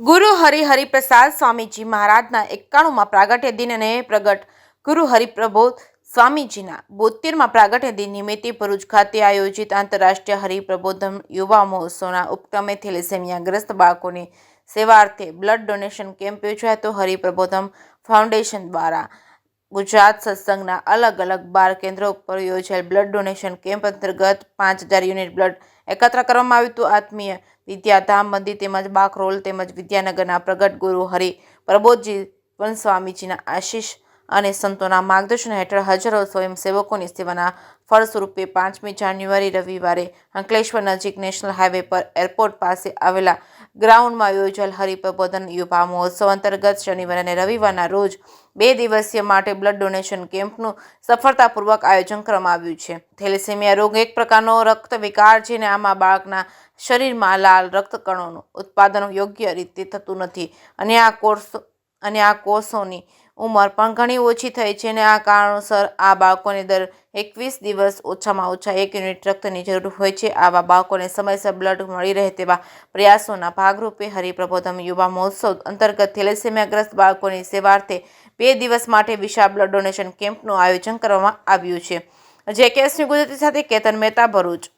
ગુરુ હરિપ્રસાદ સ્વામીજી મહારાજના 91માં પ્રાગટ્ય દિન અને પ્રગટ ગુરુ હરિપ્રબોધ સ્વામીજીના 72માં પ્રાગટ્ય દિન નિમિત્તે ભરૂચ ખાતે આયોજિત આંતરરાષ્ટ્રીય હરિપ્રબોધમ યુવા મહોત્સવના ઉપક્રમે થેલેસેમિયાગ્રસ્ત બાળકોની સેવાર્થે બ્લડ ડોનેશન કેમ્પ યોજાયો. હરિપ્રબોધમ ફાઉન્ડેશન દ્વારા ગુજરાત સત્સંગના અલગ અલગ 12 કેન્દ્રો ઉપર યોજાયેલ બ્લડ ડોનેશન કેમ્પ અંતર્ગત 5000 યુનિટ બ્લડ એકત્ર કરવામાં આવ્યું હતું. આત્મીય વિદ્યાધામ મંદિર તેમજ બાકરોલ તેમજ વિદ્યાનગરના પ્રગટ ગુરુ હરિપ્રબોધજી સ્વામીજીના આશીષ અને સંતોના માર્ગદર્શન હેઠળ હજારો સ્વયંસેવકોની સેવાના ફળ સ્વરૂપે 5મી જાન્યુઆરી રવિવારે અંકલેશ્વર નજીક નેશનલ હાઈવે પર એરપોર્ટ પાસે આવેલા ગ્રાઉન્ડમાં યોજાયેલ હરિપ્રબોધન યુવા મહોત્સવ અંતર્ગત શનિવાર અને રવિવારના રોજ 2 દિવસીય માટે બ્લડ ડોનેશન કેમ્પનું સફળતાપૂર્વક આયોજન કરવામાં આવ્યું છે. થેલેસેમિયા રોગ એક પ્રકારનો રક્ત વિકાર છે અને આમાં બાળકના શરીરમાં લાલ રક્તકણોનું ઉત્પાદન યોગ્ય રીતે થતું નથી અને આ કોષોની ઉંમર પણ ઘણી ઓછી થઈ છે અને આ કારણોસર આ બાળકોને દર 21 દિવસ ઓછામાં ઓછા 1 યુનિટ રક્તની જરૂર હોય છે. આવા બાળકોને સમયસર બ્લડ મળી રહે તેવા પ્રયાસોના ભાગરૂપે હરિપ્રબોધમ યુવા મહોત્સવ અંતર્ગત થેલેસેમિયાગ્રસ્ત બાળકોની સેવાર્થે 2 દિવસ માટે વિશાળ બ્લડ ડોનેશન કેમ્પનું આયોજન કરવામાં આવ્યું છે. જેકેએસ ન્યૂઝ ગુજરાતી સાથે કેતન મહેતા, ભરૂચ.